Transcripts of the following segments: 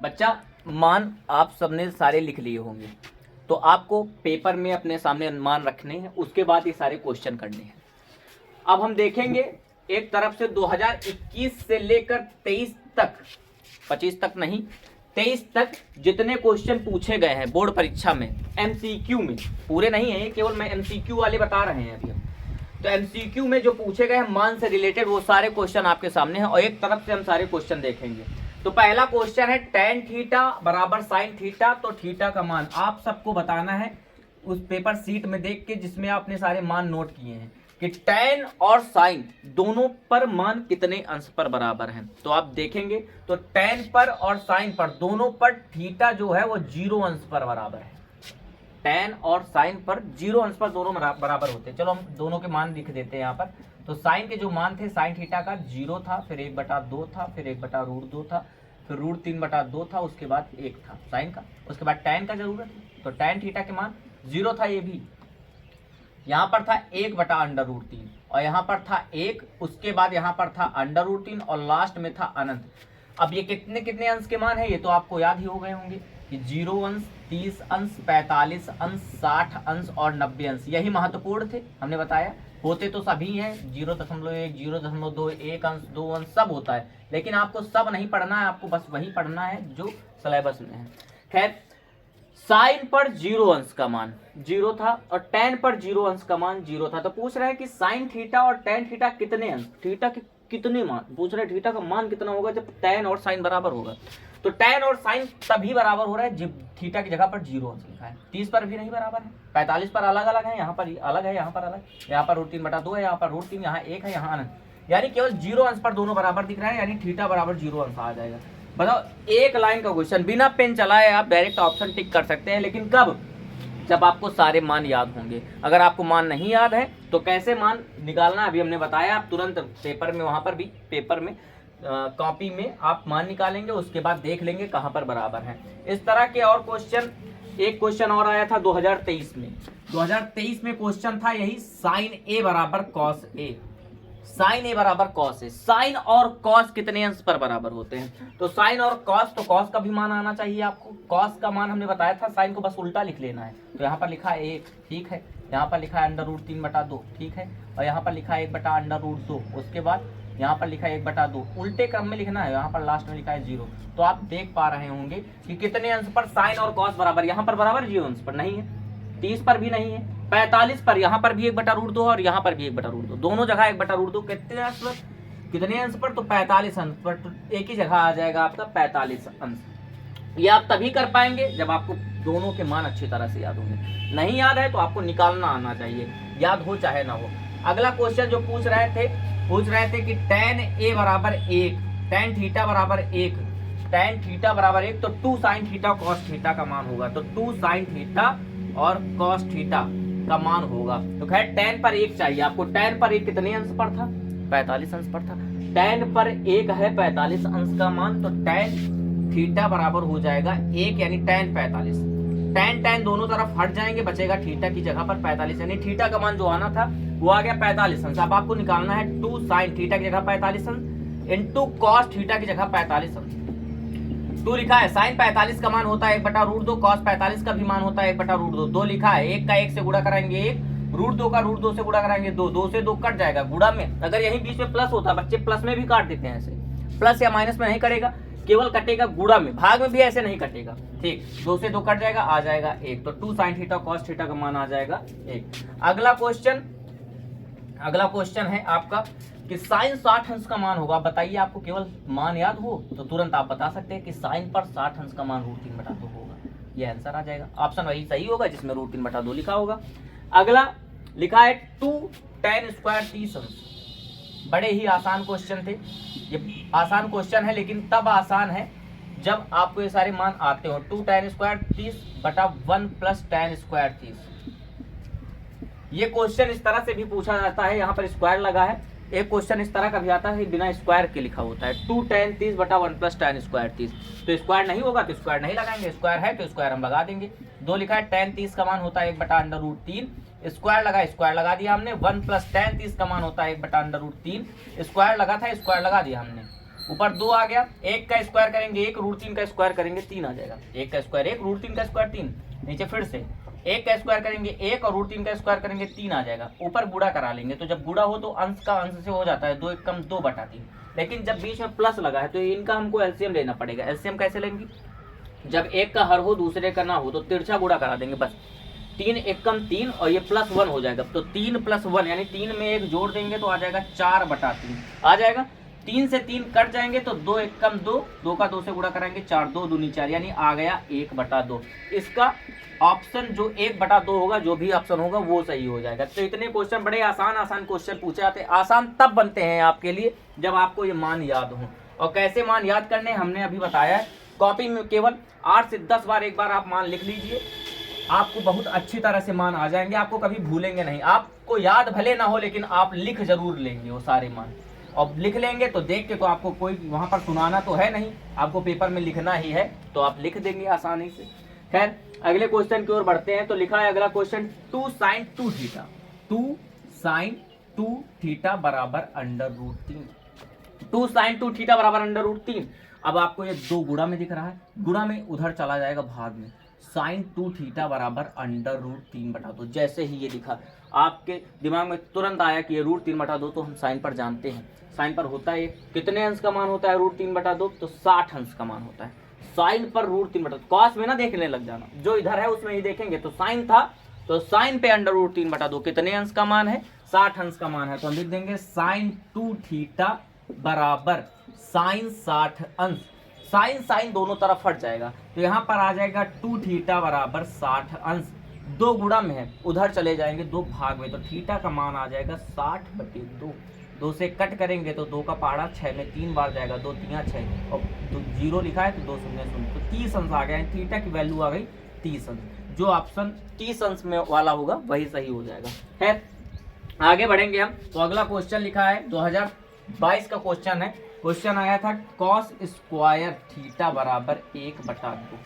बच्चा मान आप सबने सारे लिख लिए होंगे, तो आपको पेपर में अपने सामने अनुमान रखने हैं, उसके बाद ये सारे क्वेश्चन करने हैं। अब हम देखेंगे एक तरफ से 2021 से लेकर 23 तक, 25 तक नहीं 23 तक जितने क्वेश्चन पूछे गए हैं बोर्ड परीक्षा में एमसीक्यू में, पूरे नहीं है केवल मैं एमसीक्यू वाले बता रहे हैं अभी हम। तो एमसीक्यू में जो पूछे गए हैं मान से रिलेटेड वो सारे क्वेश्चन आपके सामने हैं और एक तरफ से हम सारे क्वेश्चन देखेंगे। तो पहला क्वेश्चन है tan थीटा बराबर sin थीटा। तो थीटा का मान आप सबको बताना है उस पेपर सीट में देख के जिसमें आपने सारे मान नोट किए हैं कि tan और sin दोनों पर मान कितने अंश पर बराबर हैं। तो आप देखेंगे तो tan पर और sin पर दोनों पर थीटा जो है वो 0 अंश पर बराबर है। tan और sin पर 0 अंश पर दोनों बराबर होते हैं। चलो हम दोनों के मान लिख देते हैं यहाँ पर। तो sin के जो मान थे sin थीटा का 0 था, फिर 1/2 था, फिर 1/√2 था, फिर √3/2 था, उसके बाद 1 था sin का। उसके बाद tan का जरूरत है तो tan थीटा के मान 0 था, ये भी यहाँ पर था 1/√3 और यहाँ पर था 1, उसके बाद यहाँ पर था √3 और लास्ट में था अनंत। अब ये कितने कितने अंश के मान है ये तो आपको याद ही हो गए होंगे कि 0 अंश, 30 अंश, 45 अंश, 60 अंश और 90 अंश यही महत्वपूर्ण थे। हमने बताया होते तो सभी हैं 0.1, 0.2, 1 अंश, 2 अंश सब होता है, लेकिन आपको सब नहीं पढ़ना है, आपको बस वही पढ़ना है जो सिलेबस में है। खैर साइन पर 0 अंश का मान 0 था और tan पर 0 अंश का मान 0 था। तो पूछ रहे हैं कि साइन थीटा और tan थीटा कितने अंश, थीटा के कितने मान, पूछ रहे हैं थीटा का मान कितना होगा जब tan और साइन बराबर होगा। तो tan और साइन तभी बराबर हो रहा है जब थीटा की जगह पर 0 अंश लिखा है। 30 पर भी नहीं बराबर है, 45 पर अलग अलग है, यहाँ पर अलग है, यहाँ पर अलग, यहाँ पर √3/2 है, यहाँ पर √3, यहाँ 1 है, यहाँ अनंत, यानी केवल 0 अंश पर दोनों बराबर दिख रहा है, यानी थीटा बराबर 0 अंश आ जाएगा। बताओ एक लाइन का क्वेश्चन, बिना पेन चलाए आप डायरेक्ट ऑप्शन टिक कर सकते हैं, लेकिन कब, जब आपको सारे मान याद होंगे। अगर आपको मान नहीं याद है तो कैसे मान निकालना अभी हमने बताया, आप तुरंत पेपर में, वहां पर भी पेपर में कॉपी में आप मान निकालेंगे, उसके बाद देख लेंगे कहां पर बराबर है। इस तरह के और क्वेश्चन, एक क्वेश्चन और आया था 2023 में। 2023 में क्वेश्चन था यही sin a बराबर cos a, साइन ए बराबर कॉस है। साइन और कॉस कितने अंश पर बराबर होते हैं, तो साइन और कॉस, तो कॉस का भी मान आना चाहिए आपको। कॉस का मान हमने बताया था, साइन को बस उल्टा लिख लेना है। तो यहाँ पर लिखा है 1, ठीक है, यहाँ पर लिखा है √3/2, ठीक है, और यहाँ पर लिखा है 1/√2, उसके बाद यहाँ पर लिखा है 1/2, उल्टे क्रम में लिखना है। यहाँ पर लास्ट में लिखा है 0। तो आप देख पा रहे होंगे कि कितने अंश पर साइन और कॉस बराबर, यहाँ पर बराबर 0 अंश पर नहीं है, 30 पर भी नहीं है, 45 पर, यहाँ पर भी 1/√2 और यहाँ पर भी 1/√2, दोनों जगह 1/√2। कितने अंश पर, कितने अंश पर, तो 45 अंश पर। तो एक ही जगह आ जाएगा आपका 45 अंश। ये आप तभी कर पाएंगे जब आपको दोनों के मान अच्छी तरह से याद होंगे। नहीं याद है तो आपको निकालना आना चाहिए, याद हो चाहे ना हो। अगला क्वेश्चन जो पूछ रहे थे कि tan a बराबर 1, tan थीटा बराबर 1, tan थीटा बराबर 1, तो 2 sin थीटा cos थीटा का मान होगा। तो 2 sin थीटा और cos थीटा का मान होगा। तो खैर tan पर 1 चाहिए आपको। tan पर 1 कितने अंश पर था, 45 अंश पर था। tan पर 1 है 45 अंश का मान, तो tan थीटा बराबर हो जाएगा 1, यानी tan 45। tan दोनों तरफ हट जाएंगे, बचेगा थीटा की जगह पर 45, यानी थीटा का मान जो आना था वो आ गया 45 अंश। अब आपको निकालना है 2 sin थीटा की जगह 45 अंश इंटू cos थीटा की जगह 45 अंश। 2 लिखा है, साइन 45 का मान होता है 1/√2, cos 45 का भी मान होता है 1/√2। 2 लिखा है, 1 का 1 से गुणा कराएंगे 1, √2 का √2 से गुणा कराएंगे 2, 2 से 2 कट जाएगा गुणा में। अगर यही बीच में प्लस होता, बच्चे प्लस में भी काट देते हैं, ऐसे प्लस या माइनस में नहीं कटेगा, केवल कटेगा गुणा में, भाग में भी ऐसे नहीं कटेगा। ठीक, 2 से 2 कट जाएगा, आ जाएगा 1। तो 2 sin थीटा cos थीटा का मान आ जाएगा 1। अगला क्वेश्चन है आपका कि साइन 60 अंश का मान होगा। बताइए, आपको केवल मान याद हो तो तुरंत आप बता सकते हैं कि साइन पर 60 अंश का मान √3/2 होगा। ये आंसर आ जाएगा, ऑप्शन वही सही होगा जिसमें √3/2 लिखा होगा। अगला लिखा है 2 tan स्क्वायर 30 अंश। बड़े ही आसान क्वेश्चन थे, ये आसान क्वेश्चन है, लेकिन तब आसान है जब आपको ये सारे मान आते हो। 2 tan square 30/1 plus tan square 30। ये क्वेश्चन इस तरह से भी पूछा जाता है, यहाँ पर स्क्वायर लगा है। एक क्वेश्चन इस तरह का भी आता है बिना स्क्वायर के लिखा होता है, 2 tan 30/1 प्लस tan स्क्वायर 30। तो स्क्वायर नहीं होगा तो स्क्वायर नहीं लगाएंगे, स्क्वायर है तो स्क्वायर हम लगा देंगे। 2 लिखा है, tan 30 का मान होता है 1/√3, स्क्वायर लगा, स्क्वायर लगा दिया हमने। 1 प्लस tan 30 का मान होता है 1/√3, स्क्वायर लगा था, स्क्वायर लगा दिया हमने। ऊपर 2 आ गया, 1 का स्क्वायर करेंगे 1, √3 का स्क्वायर करेंगे 3 आ जाएगा, 1 का स्क्वायर 1, √3 का स्क्वायर 3, नीचे फिर से 1 का स्क्वायर करेंगे 1 और √3 का स्क्वायर करेंगे 3 आ जाएगा, ऊपर गुणा करा लेंगे, तो जब गुणा हो तो अंश का अंश से हो जाता है 2 एकम 2/3, लेकिन जब बीच में प्लस लगा है तो इनका हमको एलसीएम लेना पड़ेगा। एलसीएम कैसे लेंगे, जब एक का हर हो दूसरे का ना हो तो तिरछा गुणा करा देंगे बस, 3 एकम 3 और ये +1 हो जाएगा, तो 3 + 1 यानी 3 में 1 जोड़ देंगे तो आ जाएगा 4/3 आ जाएगा, 3 से 3 कट जाएंगे तो 2 एकम 2, 2 का 2 से गुणा कराएंगे 4, 2 दूनी 4 यानी आ गया 1/2। इसका ऑप्शन जो 1/2 होगा, जो भी ऑप्शन होगा वो सही हो जाएगा। तो इतने क्वेश्चन बड़े आसान क्वेश्चन पूछे जाते हैं, आसान तब बनते हैं आपके लिए जब आपको ये मान याद हो। और कैसे मान याद करने हमने अभी बताया है, कॉपी में केवल 8 से 10 बार एक बार आप मान लिख लीजिए, आपको बहुत अच्छी तरह से मान आ जाएंगे, आपको कभी भूलेंगे नहीं। आपको याद भले ना हो लेकिन आप लिख जरूर लेंगे वो सारे मान, और लिख लेंगे तो देख के तो आपको कोई वहां पर सुनाना तो है नहीं, आपको पेपर में लिखना ही है, तो आप लिख देंगे आसानी से। खैर अगले क्वेश्चन की ओर बढ़ते हैं। तो लिखा है अगला question 2 sin 2 theta, 2 sin 2 theta बराबर √3, 2 sin 2 थीटा बराबर √3। अब आपको ये 2 गुणा में दिख रहा है, गुणा में उधर चला जाएगा भाग में, sin 2 थीटा बराबर √3/2। जैसे ही ये दिखा आपके दिमाग में तुरंत आया कि ये √3/2, तो हम साइन पर जानते हैं, साइन पर होता है कितने अंश का मान होता है √3/2, तो 60 अंश का मान होता है। साइन पर √3/2, कॉस में ना देखने लग जाना, जो इधर है उसमें ही देखेंगे। तो साइन था तो साइन पे √3/2 कितने अंश का मान है, 60 अंश का मान है, तो हम लिख देंगे sin 2 थीटा बराबर sin 60 अंश। साइन साइन दोनों तरफ हट जाएगा, तो यहाँ पर आ जाएगा 2 थीटा बराबर 60 अंश। 2 गुणा में है, उधर चले जाएंगे 2 भाग में, तो थीटा का मान आ जाएगा 60/2। 2 से कट करेंगे तो 2 का पहाड़ा 6 में 3 बार जाएगा, 2 3 6 और 0 लिखा है तो 2 0 0, तो 30 अंश आ गया। थीटा की वैल्यू आ गई 30 अंश। जो ऑप्शन 30 अंश में वाला होगा वही सही हो जाएगा। है आगे बढ़ेंगे हम। तो अगला क्वेश्चन लिखा है 2022 का क्वेश्चन है। क्वेश्चन आया था cos स्क्वायर थीटा बराबर 1/2,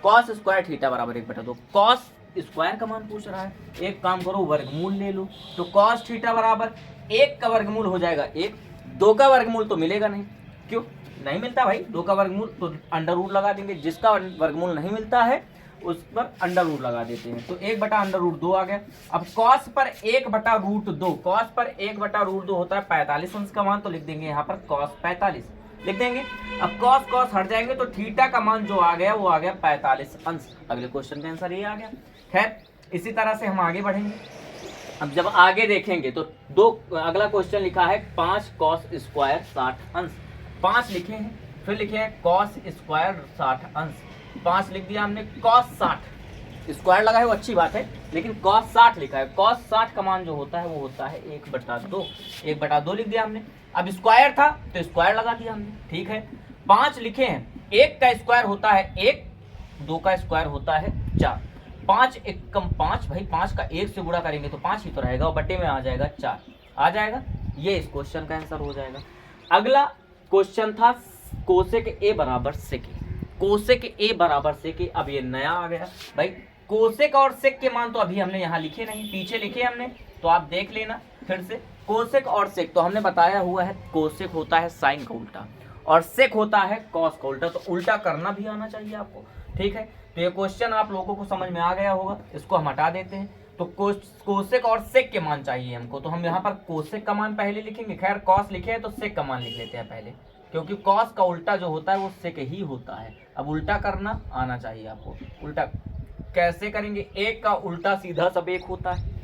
cos स्क्वायर थीटा बराबर 1/2। cos स्क्वायर का मान पूछ रहा है, एक काम करो वर्गमूल ले लो, तो cos थीटा बराबर 1 का वर्गमूल हो जाएगा 1, 2 का वर्गमूल तो मिलेगा नहीं, क्यों नहीं मिलता भाई 2 का वर्गमूल, तो अंडर रूट लगा देंगे, जिसका वर्गमूल नहीं मिलता है उस पर अंडर रूट लगा देते हैं, तो 1/√2 आ गया। अब cos पर 1/√2, cos पर 1/√2 होता है 45 अंश का मान, तो लिख देंगे यहाँ पर cos 45 लिख देंगे। अब cos हट जाएंगे तो थीटा का मान जो आ गया वो आ गया 45 अंश। अगले क्वेश्चन का आंसर ये आ गया। खैर इसी तरह से हम आगे बढ़ेंगे। अब जब आगे देखेंगे तो अगला क्वेश्चन लिखा है 5 cos स्क्वायर 60 अंश। 5 लिखे हैं, फिर लिखे हैं cos स्क्वायर 60 अंश, 5 लिख दिया हमने। cos 60 स्क्वायर लगा है वो अच्छी बात है, लेकिन cos 60 लिखा है, cos 60 का मान जो होता है वो होता है 1/2, 1/2 लिख दिया हमने। अब स्क्वायर था तो स्क्वायर लगा दिया हमने, ठीक है। 5 लिखे हैं, 1 का स्क्वायर होता है 1, 2 का स्क्वायर होता है 4, 5 एकम 5, भाई 5 का 1 से गुणा करेंगे तो 5 ही तो रहेगा, और बटे में आ जाएगा 4 आ जाएगा। ये इस क्वेश्चन का आंसर हो जाएगा। अगला क्वेश्चन था कोसेक ए बराबर सेक, कोसेक ए बराबर सेक। अब ये नया आ गया भाई, कोसेक और सेक के मान तो अभी हमने यहाँ लिखे नहीं, पीछे लिखे हमने, तो आप देख लेना फिर से। कोसेक और सेक तो हमने बताया हुआ है, कोसेक होता है साइन का उल्टा और सेक होता है कॉस का उल्टा, तो उल्टा करना भी आना चाहिए आपको, ठीक है। तो ये क्वेश्चन आप लोगों को समझ में आ गया होगा, इसको हम हटा देते हैं। तो कोसेक और सेक के मान चाहिए हमको, तो हम यहाँ पर कोसेक का मान पहले लिखेंगे, खैर कॉस लिखे हैं तो सेक का मान लिख लेते हैं पहले, क्योंकि कॉस का उल्टा जो होता है वो सेक ही होता है। अब उल्टा करना आना चाहिए आपको। उल्टा कैसे करेंगे, 1 का उल्टा सीधा सब 1 होता है,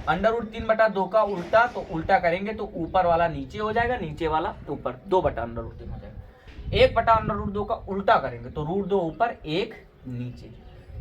√3/2 का उल्टा, तो उल्टा करेंगे तो ऊपर वाला नीचे हो जाएगा, नीचे वाला ऊपर, 2/√3 हो जाएगा। 1/√2 का उल्टा करेंगे तो √2 ऊपर 1 नीचे,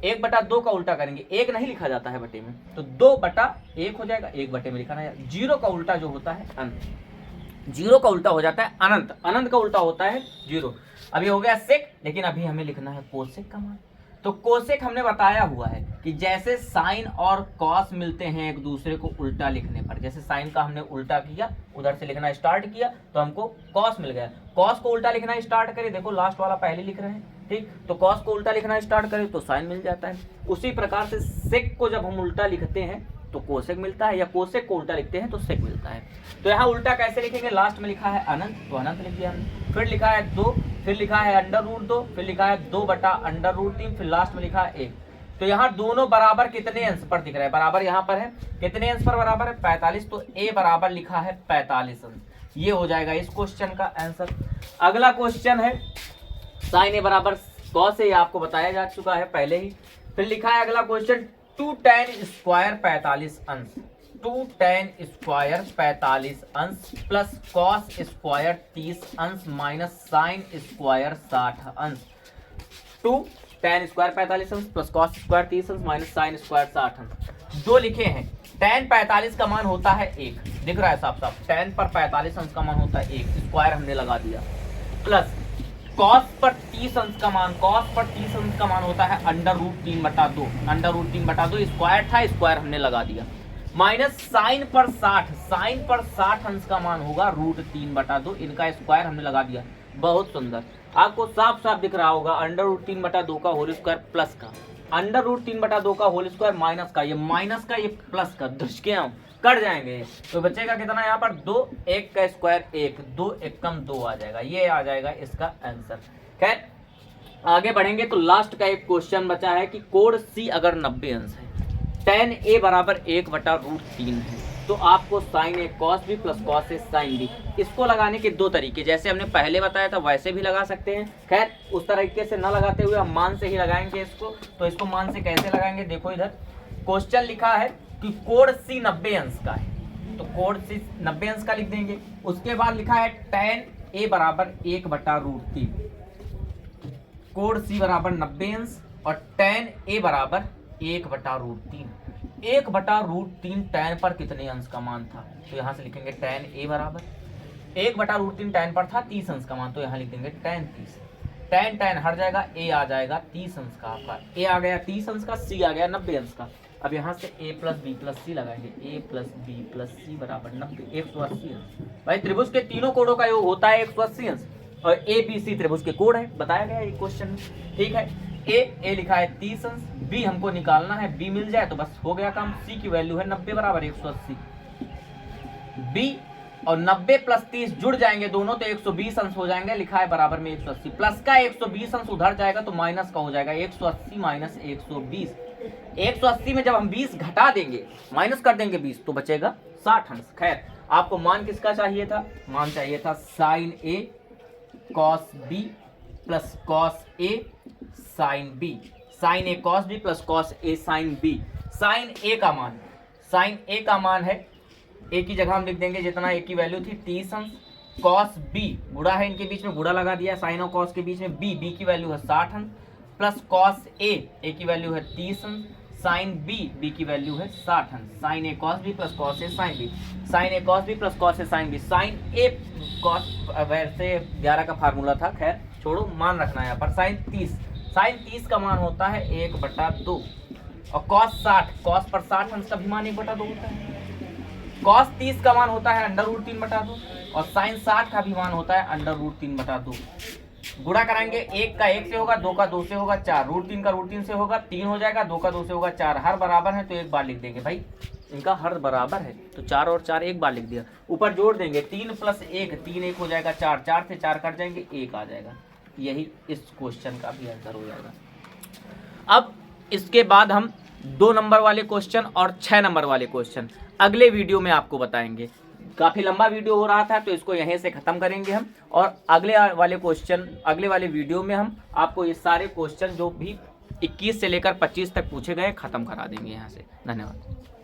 1/2 का उल्टा करेंगे, 1 नहीं लिखा जाता है बटे में, तो 2/1 हो जाएगा, 1 बटे में लिखा है। 0 का उल्टा जो होता है अनंत, 0 का उल्टा हो जाता है अनंत, अनंत का उल्टा होता है 0। अभी हो गया सेक, लेकिन अभी हमें लिखना है कोसेक का मान। तो कोसेक हमने बताया हुआ है कि जैसे साइन और कॉस मिलते हैं एक दूसरे को उल्टा लिखने पर, जैसे साइन का हमने उल्टा किया, उधर से लिखना स्टार्ट किया तो हमको कॉस मिल गया, कॉस को उल्टा लिखना स्टार्ट करें, देखो लास्ट वाला पहले लिख रहे हैं, ठीक, तो कॉस को उल्टा लिखना स्टार्ट करें तो साइन मिल जाता है। उसी प्रकार से सेक को जब हम उल्टा लिखते हैं तो कोसेक मिलता है, या कोसेक को उल्टा लिखते हैं तो सेक मिलता है। तो यहाँ उल्टा कैसे लिखेंगे, लास्ट में लिखा है अनंत, तो अनंत लिख दिया हमने। फिर लिखा है 2, फिर लिखा है √2, फिर लिखा है 2/√3, फिर लास्ट में लिखा है 1। तो यहाँ दोनों बराबर कितने अंश पर दिख रहा है? बराबर यहाँ पर है, कितने अंश पर बराबर है? 45। तो ए बराबर लिखा है 45 अंश। ये हो जाएगा इस क्वेश्चन का आंसर। अगला क्वेश्चन है साइन ए बराबर कॉस ए, आपको बताया जा चुका है पहले ही। फिर लिखा है अगला क्वेश्चन 2 tan स्क्वायर 45 अंश, 2 tan स्क्वायर 45 अंश प्लस कॉस स्क्वायर 30 अंश माइनस साइन स्क्वायर 60 अंश। 2 tan स्क्वायर 45 अंश प्लस कॉस स्क्वायर 30 अंश माइनस साइन स्क्वायर 60 अंश। दो लिखे हैं। tan 45 का मान होता है 1, दिख रहा है साफ साफ। tan पर 45 अंश का मान होता है 1, स्क्वायर हमने लगा दिया, प्लस कॉस पर 30 अंश का मान, कॉस पर 30 अंश का मान होता है √3/2, √3/2 स्क्वायर था, स्क्वायर हमने लगा दिया, माइनस साइन पर 60, साइन पर 60 अंश का मान होगा √3/2, इनका स्क्वायर हमने लगा दिया। बहुत सुंदर, आपको साफ साफ दिख रहा होगा √3/2 का होल स्क्वायर प्लस का, √3/2 का होल स्क्वायर माइनस का, ये माइनस का, ये प्लस का, धुचके कट जाएंगे। तो बचेगा कितना यहाँ पर? 2, 1 का स्क्वायर 1, 2 1 कम 2 आ जाएगा, ये आ जाएगा इसका आंसर। खैर आगे बढ़ेंगे तो लास्ट का एक क्वेश्चन बचा है कि कोण सी अगर 90 अंश है, tan a बराबर 1/√3 है, तो आपको sign A cos B plus cos A sine B, इसको लगाने के दो तरीके, जैसे हमने पहले बताया था वैसे भी लगा सकते हैं। खैर उस तरीके से न लगाते हुए हम मान से ही लगाएंगे इसको। तो इसको मान से कैसे लगाएंगे? देखो इधर क्वेश्चन लिखा है कि कोण सी 90 अंश का है, तो कोण सी 90 अंश का लिख देंगे। उसके बाद लिखा है tan a बराबर 1/√3, कोण सी बराबर 90 अंश और tan a बराबर 1/√3, 1/√3 tan पर कितने अंश का मान था? तो यहाँ से लिखेंगे tan a बराबर 1/√3 tan पर था 30 अंश का मान, तो यहाँ लिख देंगे tan 30, tan हट जाएगा, a आ जाएगा 30 अंश का, आपका a आ गया 30 अंश का, c आ गया 90 अंश का। अब यहाँ से a प्लस बी प्लस सी लगाएंगे, a प्लस बी प्लस सी बराबर 90, 180 अंश। भाई त्रिभुज के तीनों कोणों का योग होता है 180 अंश, और ए बी सी त्रिभुज के कोण है, बताया गया है क्वेश्चन में। ठीक है, ए लिखा है 30 अंश, बी हमको निकालना है, बी मिल जाए तो बस हो गया काम। सी की वैल्यू है 90 बराबर 180, बी और 90 प्लस 30 जुड़ जाएंगे दोनों तो 120 अंश हो जाएंगे, लिखा है बराबर में 180, प्लस का 120 अंश उधर जाएगा तो माइनस का हो जाएगा, 180 माइनस 120, 180 में जब हम 20 घटा देंगे, माइनस कर देंगे 20, तो बचेगा 60 अंश। खैर आपको मान किसका चाहिए था? मान चाहिए था sign A cos B plus cos A sine B, sign A cos B plus cos A sine B. Sign ए का मान, साइन ए का मान है, ए की जगह हम लिख देंगे जितना ए की वैल्यू थी 30 अंश, कॉस बी गुड़ा है, इनके बीच में गुड़ा लगा दिया, साइन और कॉस के बीच में बी की वैल्यू है 60 अंश, प्लस कॉस ए की वैल्यू है 30 अंश, साइन बी की वैल्यू है 60 अंश, sign A cos B plus cos A sine B, sign A cos B plus cos A sine B, sign A cos, वैसे 11 का फार्मूला था, खैर छोड़ो, मान रखना है यहाँ पर। साइन 30 का मान होता है 1/2, और कॉस 60, कॉस पर 60 अंश का भी मान 1/2 होता है। कॉस 30 का मान होता है √3/2 और साइन 60 का भी मान होता है √3/2। गुणा कराएंगे, 1 का 1 से होगा, 2 का 2 से होगा, 4, √3 का √3 से होगा, 3 हो जाएगा, 2 का 2 से होगा 4, हर बराबर है तो एक बार लिख देंगे। भाई इनका हर बराबर है तो 4 और 4 एक बार लिख दिया, ऊपर जोड़ देंगे 3 प्लस 1, 3 1 हो जाएगा 4, 4 से 4 कट जाएंगे, 1 आ जाएगा। यही इस क्वेश्चन का भी आंसर हो जाएगा। अब इसके बाद हम 2 नंबर वाले क्वेश्चन और 6 नंबर वाले क्वेश्चन अगले वीडियो में आपको बताएंगे। काफ़ी लंबा वीडियो हो रहा था तो इसको यहीं से ख़त्म करेंगे हम, और अगले वाले वीडियो में हम आपको ये सारे क्वेश्चन जो भी 21 से लेकर 25 तक पूछे गए ख़त्म करा देंगे यहाँ से। धन्यवाद।